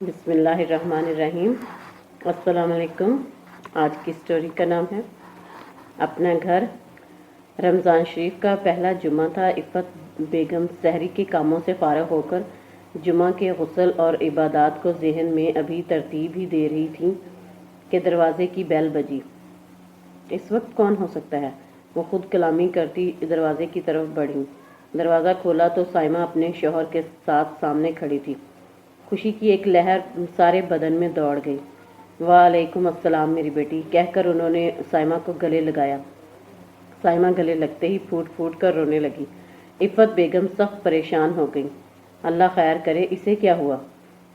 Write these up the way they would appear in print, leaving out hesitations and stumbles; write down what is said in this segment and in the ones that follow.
बिस्मिल्लाहिर्रहमानिर्रहीम। अस्सलाम वालेकुम। आज की स्टोरी का नाम है अपना घर। रमज़ान शरीफ का पहला जुमा था। इफ़त बेगम सहरी के कामों से फ़ारिग होकर जुमा के गुस्ल और इबादत को ज़हन में अभी तरतीब ही दे रही थी कि दरवाज़े की बेल बजी। इस वक्त कौन हो सकता है? वो खुद कलामी करती दरवाज़े की तरफ बढ़ी। दरवाज़ा खोला तो साइमा अपने शौहर के साथ सामने खड़ी थी। खुशी की एक लहर सारे बदन में दौड़ गई। वालेकुम अस्सलाम मेरी बेटी, कहकर उन्होंने साइमा को गले लगाया। साइमा गले लगते ही फूट फूट कर रोने लगी। इफ़त बेगम सख्त परेशान हो गई। अल्लाह खैर करे, इसे क्या हुआ?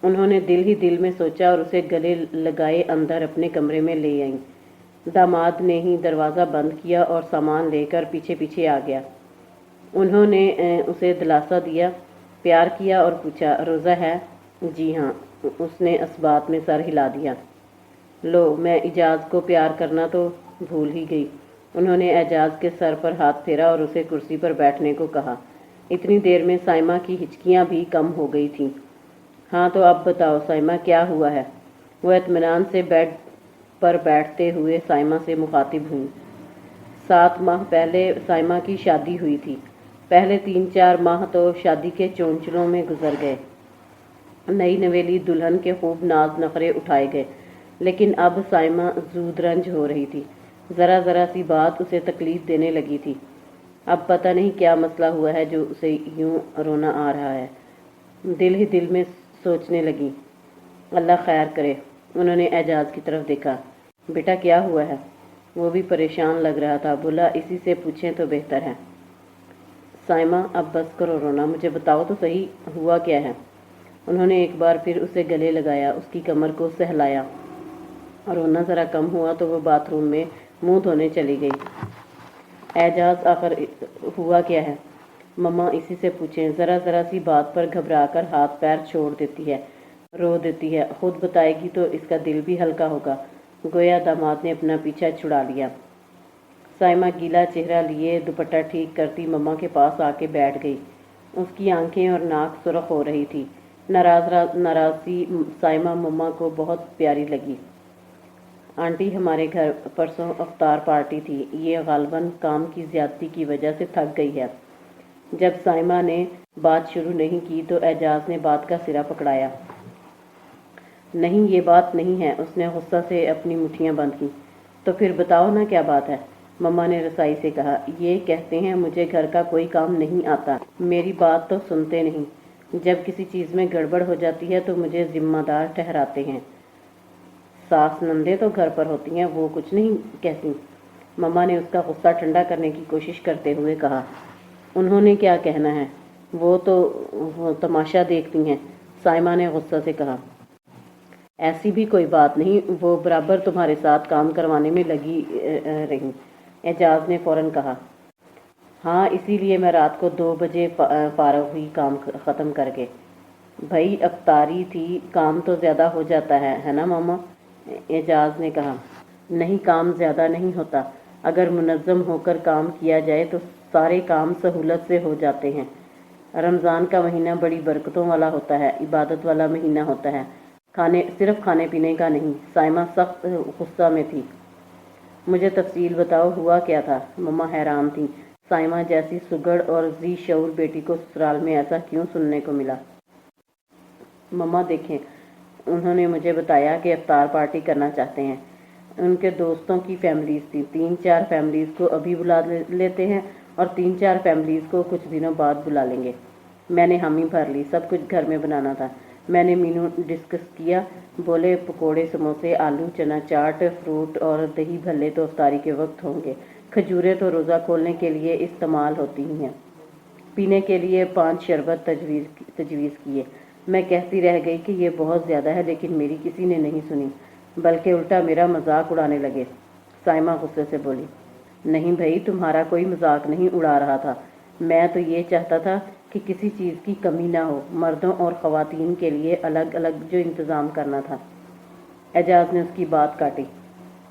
उन्होंने दिल ही दिल में सोचा और उसे गले लगाए अंदर अपने कमरे में ले आई। दामाद ने ही दरवाज़ा बंद किया और सामान लेकर पीछे पीछे आ गया। उन्होंने उसे दिलासा दिया, प्यार किया और पूछा, रोज़ा है? जी हाँ। उसने असबात में सर हिला दिया। लो, मैं इजाज़ को प्यार करना तो भूल ही गई। उन्होंने एजाज के सर पर हाथ फेरा और उसे कुर्सी पर बैठने को कहा। इतनी देर में साइमा की हिचकियाँ भी कम हो गई थीं। हाँ तो अब बताओ साइमा, क्या हुआ है? वह इत्मीनान से बेड पर बैठते हुए साइमा से मुखातिब हुई। 7 माह पहले साइमा की शादी हुई थी। पहले 3-4 माह तो शादी के चोंचलों में गुजर गए। नई नवेली दुल्हन के खूब नाज नखरे उठाए गए, लेकिन अब साइमा जूदरंज हो रही थी। ज़रा ज़रा सी बात उसे तकलीफ देने लगी थी। अब पता नहीं क्या मसला हुआ है जो उसे यूं रोना आ रहा है। दिल ही दिल में सोचने लगी, अल्लाह खैर करे। उन्होंने एजाज की तरफ देखा। बेटा क्या हुआ है? वो भी परेशान लग रहा था। बोला, इसी से पूछें तो बेहतर है। साइमा अब बस करो रोना, मुझे बताओ तो सही, हुआ क्या है? उन्होंने एक बार फिर उसे गले लगाया, उसकी कमर को सहलाया। रोना ज़रा कम हुआ तो वो बाथरूम में मुंह धोने चली गई। एजाज, आखिर हुआ क्या है? मम्मा इसी से पूछें। ज़रा ज़रा सी बात पर घबराकर हाथ पैर छोड़ देती है, रो देती है। खुद बताएगी तो इसका दिल भी हल्का होगा। गोया दामाद ने अपना पीछा छुड़ा लिया। साइमा गीला चेहरा लिए दुपट्टा ठीक करती मम्मा के पास आके बैठ गई। उसकी आंखें और नाक सुर्ख हो रही थी। नाराज़ी साइमा मम्मा को बहुत प्यारी लगी। आंटी, हमारे घर परसों अफ्तार पार्टी थी। ये गालबन काम की ज़्यादती की वजह से थक गई है। जब साइमा ने बात शुरू नहीं की तो एजाज ने बात का सिरा पकड़ाया। नहीं, ये बात नहीं है। उसने गुस्सा से अपनी मुट्ठियां बंद की। तो फिर बताओ ना क्या बात है? मम्मा ने रसाई से कहा। ये कहते हैं मुझे घर का कोई काम नहीं आता। मेरी बात तो सुनते नहीं। जब किसी चीज़ में गड़बड़ हो जाती है तो मुझे जिम्मेदार ठहराते हैं। सास नंदे तो घर पर होती हैं, वो कुछ नहीं कहती। मम्मा ने उसका गुस्सा ठंडा करने की कोशिश करते हुए कहा। उन्होंने क्या कहना है? वो तो तमाशा देखती हैं। साइमा ने गुस्सा से कहा। ऐसी भी कोई बात नहीं, वो बराबर तुम्हारे साथ काम करवाने में लगी रही। एजाज ने फौरन कहा। हाँ, इसीलिए मैं रात को 2 बजे फारग हुई काम ख़त्म करके। भाई अफ्तारी थी, काम तो ज़्यादा हो जाता है ना मामा? एजाज ने कहा। नहीं, काम ज़्यादा नहीं होता। अगर मुनज़्ज़म होकर काम किया जाए तो सारे काम सहूलत से हो जाते हैं। रमज़ान का महीना बड़ी बरकतों वाला होता है, इबादत वाला महीना होता है, सिर्फ खाने पीने का नहीं। साइमा सख्त गुस्सा में थी। मुझे तफसील बताओ, हुआ क्या था? मम्मा हैरान थी। साइमा जैसी सुगड़ और जी शऊर बेटी को ससुराल में ऐसा क्यों सुनने को मिला? मम्मा देखें, उन्होंने मुझे बताया कि अफ्तार पार्टी करना चाहते हैं। उनके दोस्तों की फैमिलीज़ थी। 3-4 फैमिलीज़ को अभी बुला लेते हैं और 3-4 फैमिलीज़ को कुछ दिनों बाद बुला लेंगे। मैंने हामी भर ली। सब कुछ घर में बनाना था। मैंने मीनू डिस्कस किया। बोले, पकोड़े, समोसे, आलू चना चाट, फ्रूट और दही भल्ले तो अफ्तारी के वक्त होंगे। खजूरें तो रोज़ा खोलने के लिए इस्तेमाल होती ही हैं। पीने के लिए 5 शरबत तजवीज़ किए। मैं कहती रह गई कि ये बहुत ज़्यादा है, लेकिन मेरी किसी ने नहीं सुनी, बल्कि उल्टा मेरा मजाक उड़ाने लगे। साइमा गुस्से से बोली। नहीं भाई, तुम्हारा कोई मजाक नहीं उड़ा रहा था। मैं तो ये चाहता था कि किसी चीज़ की कमी ना हो। मर्दों और ख़वातीन के लिए अलग अलग जो इंतज़ाम करना था। एजाज ने उसकी बात काटी।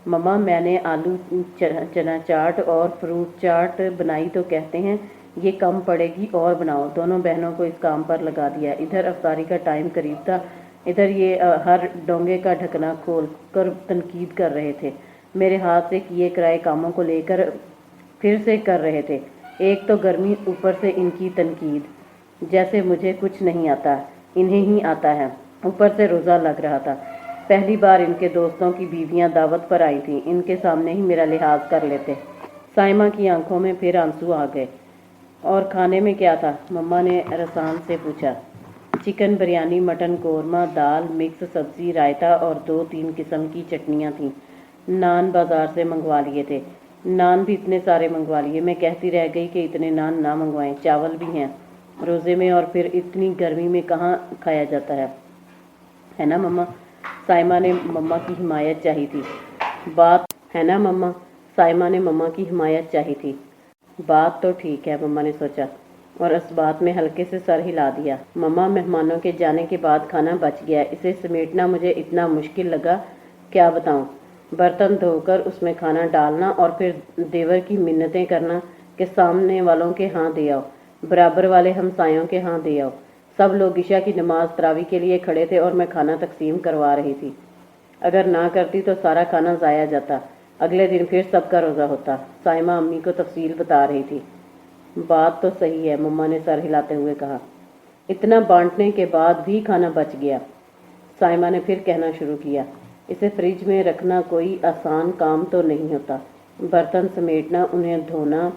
मम्मा, मैंने आलू चना चाट और फ्रूट चाट बनाई तो कहते हैं ये कम पड़ेगी और बनाओ। दोनों बहनों को इस काम पर लगा दिया। इधर अफ्तारी का टाइम करीब था। इधर ये हर डोंगे का ढकना खोल कर तनकीद कर रहे थे। मेरे हाथ से किए कराए कामों को लेकर फिर से कर रहे थे। एक तो गर्मी, ऊपर से इनकी तनकीद, जैसे मुझे कुछ नहीं आता, इन्हें ही आता है। ऊपर से रोज़ा लग रहा था। पहली बार इनके दोस्तों की बीवियां दावत पर आई थीं। इनके सामने ही मेरा लिहाज कर लेते। साइमा की आंखों में फिर आंसू आ गए। और खाने में क्या था? मम्मा ने रसान से पूछा। चिकन बिरयानी, मटन कोरमा, दाल, मिक्स सब्जी, रायता और 2-3 किस्म की चटनियाँ थीं। नान बाज़ार से मंगवा लिए थे। नान भी इतने सारे मंगवा लिए, मैं कहती रह गई कि इतने नान ना मंगवाएं, चावल भी हैं रोज़े में, और फिर इतनी गर्मी में कहाँ खाया जाता है ना मम्मा? साइमा ने मम्मा की हिमायत चाही थी। बात है ना मम्मा? साइमा ने मम्मा की हिमायत चाही थी। बात तो ठीक है, मम्मा ने सोचा और इस बात में हल्के से सर हिला दिया। मम्मा, मेहमानों के जाने के बाद खाना बच गया, इसे समेटना मुझे इतना मुश्किल लगा, क्या बताऊं। बर्तन धोकर उसमें खाना डालना और फिर देवर की मिन्नतें करना कि सामने वालों के हाँ दे आओ, बराबर वाले हमसायों के हाँ दे आओ। सब लोग ईशा की नमाज तरावी के लिए खड़े थे और मैं खाना तकसीम करवा रही थी। अगर ना करती तो सारा खाना ज़ाया जाता। अगले दिन फिर सबका रोज़ा होता। साइमा अम्मी को तफसील बता रही थी। बात तो सही है, मम्मा ने सर हिलाते हुए कहा। इतना बांटने के बाद भी खाना बच गया। साइमा ने फिर कहना शुरू किया। इसे फ्रिज में रखना कोई आसान काम तो नहीं होता। बर्तन समेटना, उन्हें धोना,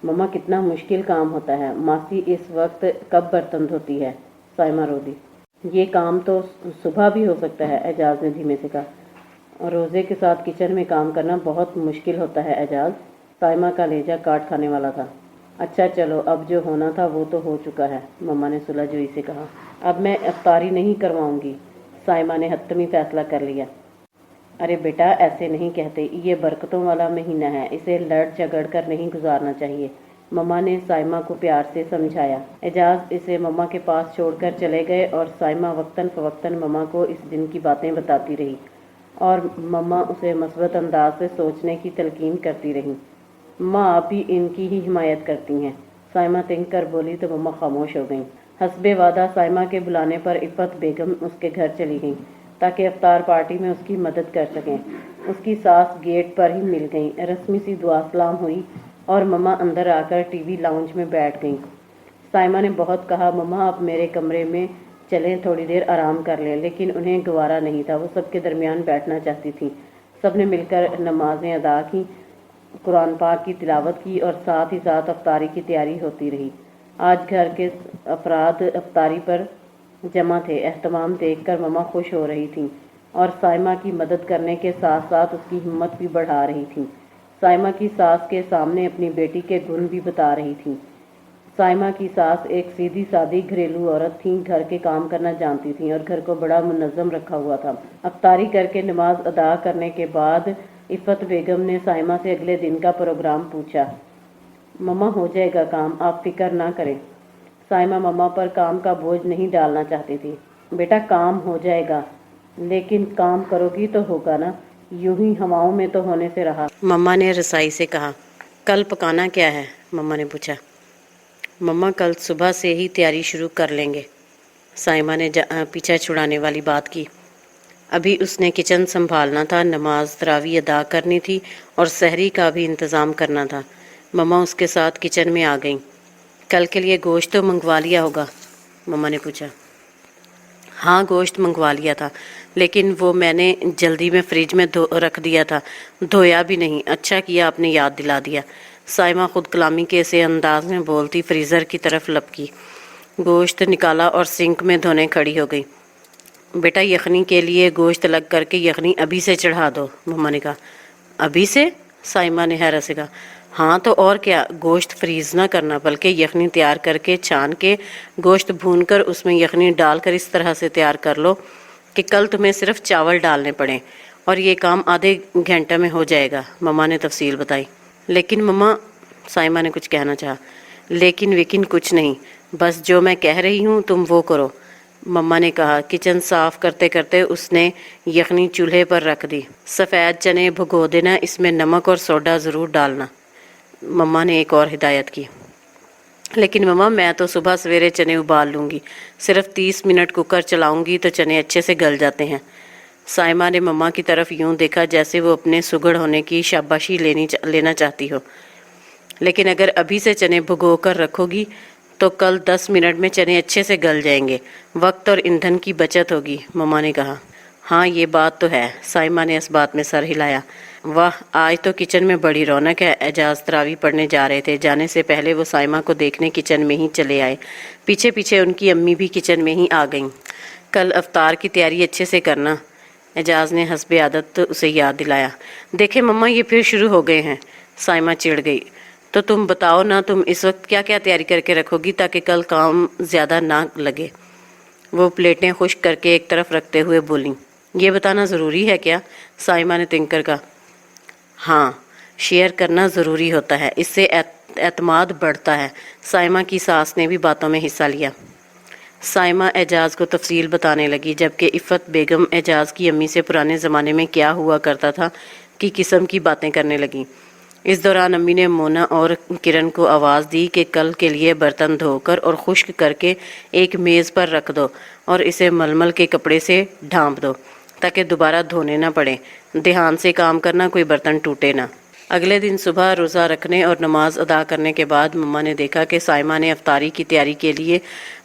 मम्मा कितना मुश्किल काम होता है। मासी इस वक्त कब बर्तन धोती है? साइमा रो दी। ये काम तो सुबह भी हो सकता है, एजाज ने धीमे से कहा। रोज़े के साथ किचन में काम करना बहुत मुश्किल होता है एजाज। साइमा का लेजा काट खाने वाला था। अच्छा चलो, अब जो होना था वो तो हो चुका है, मम्मा ने सुलझोई से कहा। अब मैं इफ्तारी नहीं करवाऊंगी, साइमा ने हत्मी फैसला कर लिया। अरे बेटा, ऐसे नहीं कहते, ये बरकतों वाला महीना है, इसे लड़ झगड़ कर नहीं गुजारना चाहिए, मम्मा ने साइमा को प्यार से समझाया। एजाज इसे मम्मा के पास छोड़कर चले गए और साइमा वक्तन फवक्तन मम्मा को इस दिन की बातें बताती रही और मम्मा उसे मस्बत अंदाज से सोचने की तलकीन करती रही। माँ, आप भी इनकी ही हिमायत करती हैं, साइमा तिंक कर बोली तो मम्मा खामोश हो गईं। हस्बे वादा साइमा के बुलाने पर इफ़त बेगम उसके घर चली गईं ताकि इफ्तार पार्टी में उसकी मदद कर सकें। उसकी सास गेट पर ही मिल गई। रस्मी सी दुआ सलाम हुई और मम्मा अंदर आकर टीवी लाउंज में बैठ गईं। साइमा ने बहुत कहा, मम्मा आप मेरे कमरे में चलें, थोड़ी देर आराम कर लें, लेकिन उन्हें गवारा नहीं था। वो सबके दरमियान बैठना चाहती थी। सब ने मिलकर नमाजें अदा की, कुरान पाक की तिलावत की और साथ ही साथ अफ्तारी की तैयारी होती रही। आज घर के अफराद अफ्तारी पर जमा थे। एहतमाम देखकर मम्मा खुश हो रही थीं और साइमा की मदद करने के साथ साथ उसकी हिम्मत भी बढ़ा रही थीं। साइमा की सास के सामने अपनी बेटी के गुण भी बता रही थीं। साइमा की सास एक सीधी सादी घरेलू औरत थी, घर के काम करना जानती थी और घर को बड़ा मुनज़्ज़म रखा हुआ था। अफ्तारी करके नमाज अदा करने के बाद इफ़त बेगम ने साइमा से अगले दिन का प्रोग्राम पूछा। मम्मा, हो जाएगा काम, आप फिक्र ना करें। साइमा मम्मा पर काम का बोझ नहीं डालना चाहती थी। बेटा, काम हो जाएगा, लेकिन काम करोगी तो होगा ना, यूं ही हवाओं में तो होने से रहा, मम्मा ने रसाई से कहा। कल पकाना क्या है? मम्मा ने पूछा। मम्मा, कल सुबह से ही तैयारी शुरू कर लेंगे, साइमा ने पीछा छुड़ाने वाली बात की। अभी उसने किचन संभालना था, नमाज तरावी अदा करनी थी और सहरी का भी इंतज़ाम करना था। मम्मा उसके साथ किचन में आ गईं। कल के लिए गोश्त तो मंगवा लिया होगा? मम्मा ने पूछा। हाँ, गोश्त मंगवा लिया था, लेकिन वो मैंने जल्दी में फ्रिज में रख दिया था, धोया भी नहीं। अच्छा किया आपने याद दिला दिया। साइमा खुद कलामी के से अंदाज में बोलती फ्रीज़र की तरफ लपकी, गोश्त निकाला और सिंक में धोने खड़ी हो गई। बेटा, यखनी के लिए गोश्त अलग करके यखनी अभी से चढ़ा दो, मम्मा ने कहा। अभी से? साइमा ने हैरत से कहा। हाँ तो और क्या, गोश्त फ्रीज़ ना करना, बल्कि यखनी तैयार करके छान के गोश्त भूनकर उसमें यखनी डालकर इस तरह से तैयार कर लो कि कल तुम्हें सिर्फ चावल डालने पड़ें और ये काम आधे घंटे में हो जाएगा, मम्मा ने तफसील बताई। लेकिन मम्मा, साइमा ने कुछ कहना चाहा। लेकिन विकिन कुछ नहीं, बस जो मैं कह रही हूँ तुम वो करो, मम्मा ने कहा। किचन साफ करते करते उसने यखनी चूल्हे पर रख दी। सफ़ेद चने भिगो देना, इसमें नमक और सोडा ज़रूर डालना, मम्मा ने एक और हिदायत की। لیکن مما میں تو صبح سویرے چنے ابال لوں گی، صرف 30 منٹ کوکر چلاؤں گی تو چنے اچھے سے گل جاتے ہیں۔ سائمہ نے مما کی طرف یوں دیکھا جیسے وہ اپنے سگڑ ہونے کی شاباشی لینا چاہتی ہو۔ لیکن اگر ابھی سے چنے بھگو کر رکھو گی تو کل 10 منٹ میں چنے اچھے سے گل جائیں گے، وقت اور ایندھن کی بچت ہوگی، مما نے کہا۔ ہاں یہ بات تو ہے، سائمہ نے اس بات میں سر ہلایا۔ واہ، آج تو کچن میں بڑی رونق ہے۔ اعجاز تراویح پڑھنے جا رہے تھے، جانے سے پہلے وہ سائمہ کو دیکھنے کچن میں ہی چلے آئے، پیچھے پیچھے ان کی امی بھی کچن میں ہی آ گئیں۔ کل افطار کی تیاری اچھے سے کرنا، اعجاز نے حسب عادت اسے یاد دلایا۔ دیکھیں مما یہ پھر شروع ہو گئے ہیں، سائمہ چڑ گئی۔ تو تم بتاؤ نا، تم اس وقت کیا کیا تیاری کر کے رکھو گی تاکہ کل کام زیادہ نہ لگے؟ وہ پلیٹیں خشک کر کے ایک طرف رکھتے ہوئے بولیں۔ یہ بتانا ضروری ہے کیا؟ سائمہ نے تنک کر کہا۔ ہاں، شیئر کرنا ضروری ہوتا ہے، اس سے اعتماد بڑھتا ہے۔ سائمہ کی ساس نے بھی باتوں میں حصہ لیا۔ سائمہ اعجاز کو تفصیل بتانے لگی، جبکہ عفت بیگم اعجاز کی امی سے پرانے زمانے میں کیا ہوا کرتا تھا کی قسم کی باتیں کرنے لگیں۔ اس دوران امی نے مونا اور کرن کو آواز دی کہ کل کے لیے برتن دھو کر اور خشک کر کے ایک میز پر رکھ دو اور اسے ململ کے کپڑے سے ڈھانپ دو تاکہ دوبارہ دھونے نہ پڑے۔ دھیان سے کام کرنا، کوئی برتن ٹوٹے نہ۔ اگلے دن صبح روزہ رکھنے اور نماز ادا کرنے کے بعد مما نے دیکھا کہ سائمہ نے افطاری کی تیاری کے لیے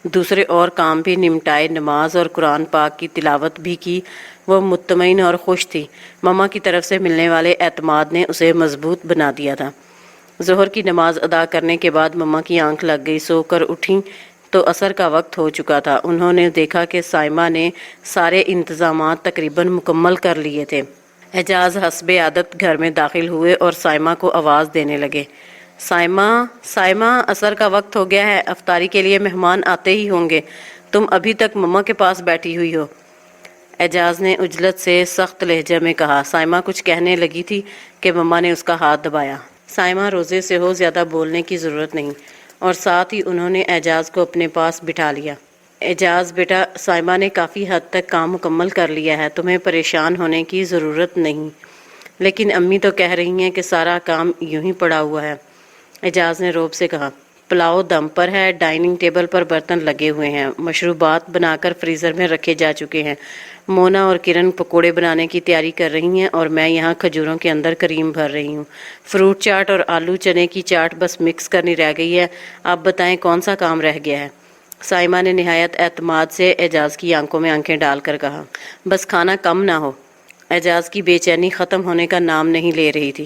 دوسرے اور کام بھی نمٹائے، نماز اور قرآن پاک کی تلاوت بھی کی۔ وہ مطمئن اور خوش تھی۔ مما کی طرف سے ملنے والے اعتماد نے اسے مضبوط بنا دیا تھا۔ ظہر کی نماز ادا کرنے کے بعد مما کی آنکھ لگ گئی، سو کر اٹھیں تو عصر کا وقت ہو چکا تھا۔ انہوں نے دیکھا کہ سائمہ نے سارے انتظامات تقریباً مکمل کر لیے تھے۔ اعجاز حسب عادت گھر میں داخل ہوئے اور سائمہ کو آواز دینے لگے۔ سائمہ، عصر کا وقت ہو گیا ہے، افطاری کے لیے مہمان آتے ہی ہوں گے، تم ابھی تک مما کے پاس بیٹھی ہوئی ہو۔ اعجاز نے عجلت سے سخت لہجے میں کہا۔ سائمہ کچھ کہنے لگی تھی کہ مما نے اس کا ہاتھ دبایا۔ سائمہ روزے سے ہو، زیادہ بولنے کی ضرورت نہیں، اور ساتھ ہی انہوں نے اعجاز کو اپنے پاس بٹھا لیا۔ اعجاز بیٹا، سائمہ نے کافی حد تک کام مکمل کر لیا ہے، تمہیں پریشان ہونے کی ضرورت نہیں۔ لیکن امی تو کہہ رہی ہیں کہ سارا کام یوں ہی پڑا ہوا ہے، اعجاز نے روب سے کہا۔ پلاؤ دم پر ہے، ڈائننگ ٹیبل پر برتن لگے ہوئے ہیں، مشروبات بنا کر فریزر میں رکھے جا چکے ہیں، مونا اور کرن پکوڑے بنانے کی تیاری کر رہی ہیں اور میں یہاں کھجوروں کے اندر کریم بھر رہی ہوں۔ فروٹ چاٹ اور آلو چنے کی چاٹ بس مکس کرنی رہ گئی ہے، آپ بتائیں کون سا کام رہ گیا ہے؟ سائمہ نے نہایت اعتماد سے اعجاز کی آنکھوں میں آنکھیں ڈال کر کہا۔ بس کھانا کم نہ ہو۔ اعجاز کی بے چینی ختم ہونے کا نام نہیں لے رہی تھی۔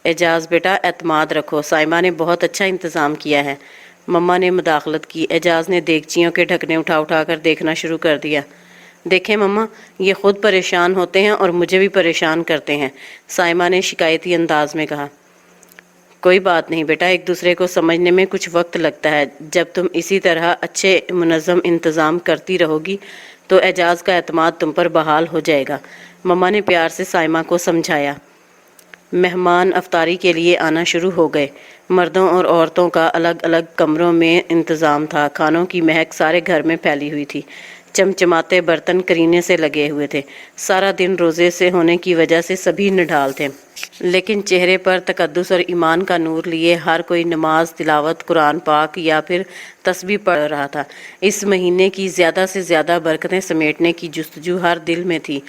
اعجاز بیٹا اعتماد رکھو، سائمہ نے بہت اچھا انتظام کیا ہے، مما نے مداخلت کی۔ اعجاز نے دیگچیوں کے ڈھکنے اٹھا کر دیکھنا شروع کر دیا۔ دیکھیں مما، یہ خود پریشان ہوتے ہیں اور مجھے بھی پریشان کرتے ہیں، سائمہ نے شکایتی انداز میں کہا۔ کوئی بات نہیں بیٹا، ایک دوسرے کو سمجھنے میں کچھ وقت لگتا ہے، جب تم اسی طرح اچھے منظم انتظام کرتی رہو گی تو اعجاز کا اعتماد تم پر بحال ہو جائے گا، مما نے پیار سے سائمہ کو سمجھایا۔ مہمان افطاری کے لیے آنا شروع ہو گئے۔ مردوں اور عورتوں کا الگ الگ کمروں میں انتظام تھا، کھانوں کی مہک سارے گھر میں پھیلی ہوئی تھی، چمچماتے برتن کرینے سے لگے ہوئے تھے۔ سارا دن روزے سے ہونے کی وجہ سے سبھی نڈھال تھے، لیکن چہرے پر تقدس اور ایمان کا نور لیے ہر کوئی نماز، تلاوت قرآن پاک یا پھر تسبیح پڑھ رہا تھا۔ اس مہینے کی زیادہ سے زیادہ برکتیں سمیٹنے کی جستجو ہر دل میں تھی۔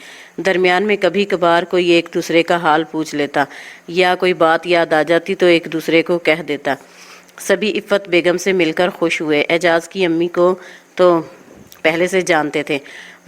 درمیان میں کبھی کبھار کوئی ایک دوسرے کا حال پوچھ لیتا یا کوئی بات یاد آ جاتی تو ایک دوسرے کو کہہ دیتا۔ سبھی عفت بیگم سے مل کر خوش ہوئے۔ اعجاز کی امی کو تو پہلے سے جانتے تھے۔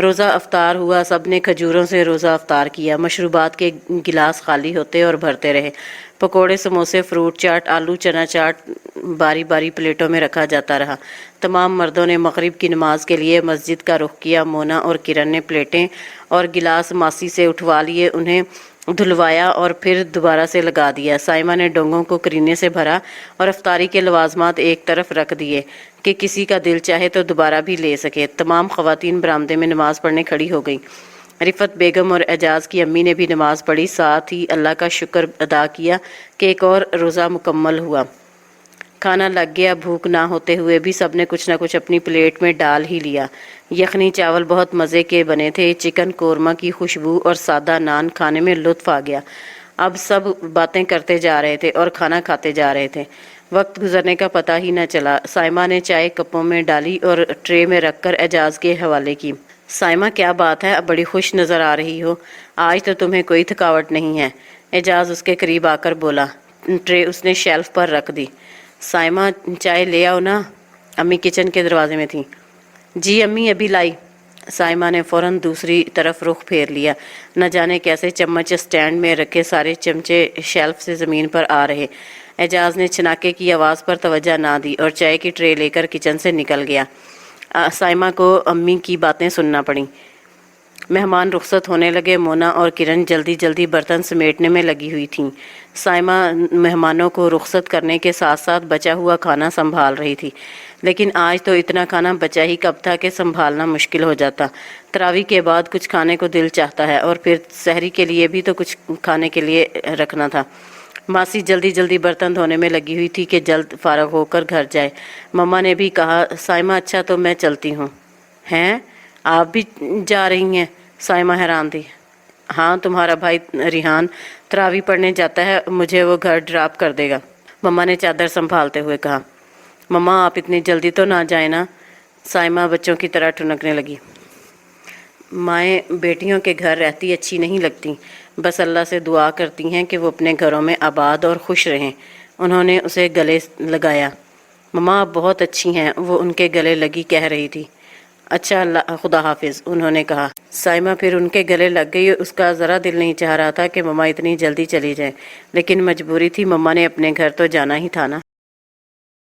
روزہ افطار ہوا، سب نے کھجوروں سے روزہ افطار کیا، مشروبات کے گلاس خالی ہوتے اور بھرتے رہے، پکوڑے، سموسے، فروٹ چاٹ، آلو چنا چاٹ باری باری پلیٹوں میں رکھا جاتا رہا۔ تمام مردوں نے مغرب کی نماز کے لیے مسجد کا رخ کیا۔ مونا اور کرن نے پلیٹیں اور گلاس ماسی سے اٹھوا لیے، انہیں دھلوایا اور پھر دوبارہ سے لگا دیا۔ سائمہ نے ڈونگوں کو کرینے سے بھرا اور افطاری کے لوازمات ایک طرف رکھ دیے کہ کسی کا دل چاہے تو دوبارہ بھی لے سکے۔ تمام خواتین برآمدے میں نماز پڑھنے کھڑی ہو گئیں۔ رفت بیگم اور اعجاز کی امی نے بھی نماز پڑھی، ساتھ ہی اللہ کا شکر ادا کیا کہ ایک اور روزہ مکمل ہوا۔ کھانا لگ گیا، بھوک نہ ہوتے ہوئے بھی سب نے کچھ نہ کچھ اپنی پلیٹ میں ڈال ہی لیا۔ یخنی چاول بہت مزے کے بنے تھے، چکن قورمہ کی خوشبو اور سادہ نان کھانے میں لطف آ گیا۔ اب سب باتیں کرتے جا رہے تھے اور کھانا کھاتے جا رہے تھے۔ वक्त गुजरने का पता ही न चला। साइमा ने चाय कपों में डाली और ट्रे में रखकर एजाज के हवाले की। साइमा, क्या बात है, अब बड़ी खुश नज़र आ रही हो, आज तो तुम्हें कोई थकावट नहीं है। एजाज उसके करीब आकर बोला। ट्रे उसने शेल्फ पर रख दी। साइमा, चाय ले आओ ना, अम्मी किचन के दरवाजे में थी। जी अम्मी, अभी लाई। साइमा ने फ़ौरन दूसरी तरफ रुख फेर लिया। न जाने कैसे चम्मच स्टैंड में रखे सारे चमचे शेल्फ से ज़मीन पर आ रहे। एजाज ने छनाके की आवाज़ पर तवज्जो ना दी और चाय की ट्रे लेकर किचन से निकल गया। साइमा को अम्मी की बातें सुनना पड़ी। मेहमान रुखसत होने लगे। मोना और किरण जल्दी जल्दी बर्तन समेटने में लगी हुई थीं। साइमा मेहमानों को रुखसत करने के साथ साथ बचा हुआ खाना संभाल रही थी, लेकिन आज तो इतना खाना बचा ही कब था कि संभालना मुश्किल हो जाता। तरावी के बाद कुछ खाने को दिल चाहता है और फिर सहरी के लिए भी तो कुछ खाने के लिए रखना था। मासी जल्दी जल्दी बर्तन धोने में लगी हुई थी कि जल्द फारग होकर घर जाए। मम्मा ने भी कहा, साइमा अच्छा तो मैं चलती हूँ। हैं, आप भी जा रही हैं? साइमा हैरान थी। हाँ, तुम्हारा भाई रिहान तरावी पढ़ने जाता है, मुझे वो घर ड्रॉप कर देगा, मम्मा ने चादर संभालते हुए कहा। मम्मा आप इतनी जल्दी तो ना जाए ना, साइमा बच्चों की तरह ठुनकने लगी। माएँ बेटियों के घर रहती अच्छी नहीं लगती, बस अल्लाह से दुआ करती हैं कि वो अपने घरों में आबाद और खुश रहें। उन्होंने उसे गले लगाया। मम्मा आप बहुत अच्छी हैं, वो उनके गले लगी कह रही थी। अच्छा, अल्लाह खुदा हाफिज़, उन्होंने कहा। साइमा फिर उनके गले लग गई। उसका ज़रा दिल नहीं चाह रहा था कि मम्मा इतनी जल्दी चली जाए, लेकिन मजबूरी थी, मम्मा ने अपने घर तो जाना ही था ना।